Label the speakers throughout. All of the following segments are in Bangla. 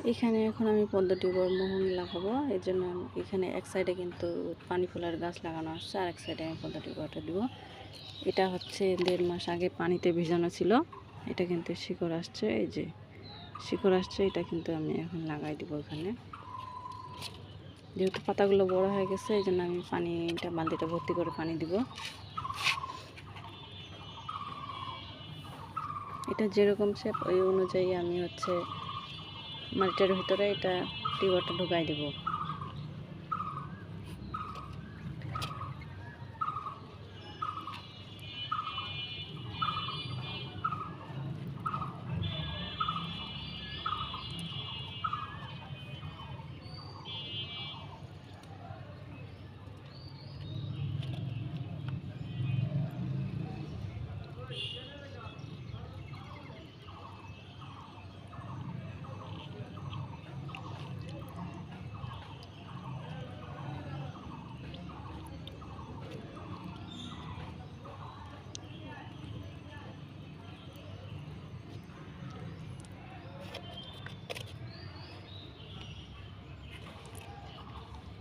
Speaker 1: এখানে এখন আমি পদ্ম টিউবার মোহন লাগাবো, এই জন্য এখানে এক সাইডে কিন্তু পানি ফুলের গাছ লাগানো আসছে, আর এক সাইডে আমি পদ্ম টিউবারটা দিব। এটা হচ্ছে 1.5 মাস আগে পানিতে ভিজানো ছিল, এটা কিন্তু শিকড় আসছে, এই যে শিকড় আসছে, এটা কিন্তু আমি এখন লাগাই দিব এখানে। যেহেতু পাতাগুলো বড় হয়ে গেছে, এই জন্য আমি পানিটা বালতিটা ভর্তি করে পানি দিব। এটা যেরকম শেপ ওই অনুযায়ী আমি হচ্ছে মাটিটার ভিতরে এটা টিউবারটা ঢুকাই দিব।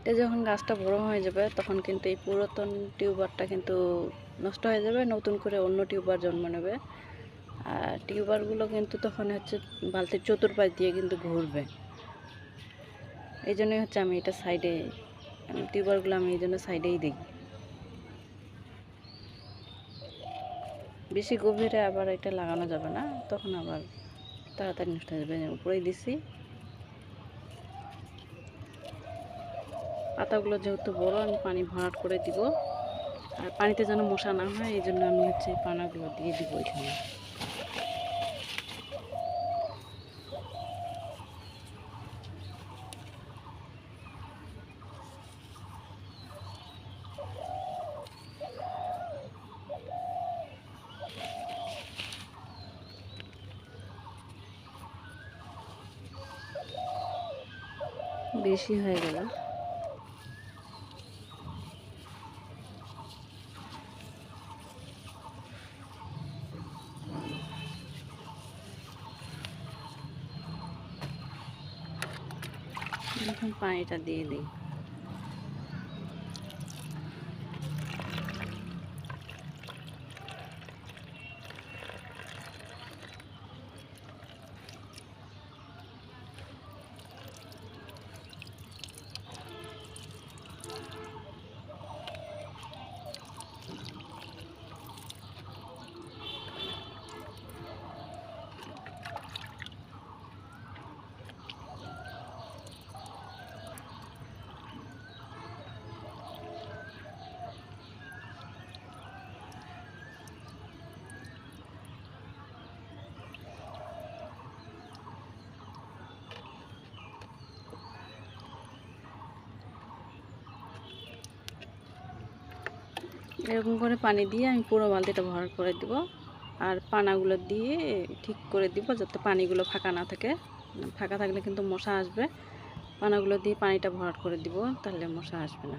Speaker 1: এটা যখন গাছটা বড় হয়ে যাবে তখন কিন্তু এই পুরাতন টিউবারটা কিন্তু নষ্ট হয়ে যাবে, নতুন করে অন্য টিউবার জন্ম নেবে। আর টিউবারগুলো কিন্তু তখন হচ্ছে বালতির চতুর্পাশ দিয়ে কিন্তু ঘুরবে। এই জন্যই হচ্ছে আমি এটা সাইডে, টিউবারগুলো আমি এই জন্য সাইডেই দিই। বেশি গভীরে আবার এটা লাগানো যাবে না, তখন আবার তাড়াতাড়ি নষ্ট হয়ে যাবে। উপরেই দিছি। পাতাগুলো যেহেতু বড়, আমি পানি ভরাট করে দিব, আর পানিতে যেন মশা না হয় এই জন্য আমি হচ্ছে পানাগুলো দিয়ে দিব এখানে। বেশি হয়ে গেল। এখন পানিটা দিয়ে দিই। এরকম করে পানি দিয়ে আমি পুরো বালতিটা ভরাট করে দিব, আর পানাগুলো দিয়ে ঠিক করে দিব যাতে পানিগুলো ফাঁকা না থাকে। ফাঁকা থাকলে কিন্তু মশা আসবে। পানাগুলো দিয়ে পানিটা ভরাট করে দিব, তাহলে মশা আসবে না।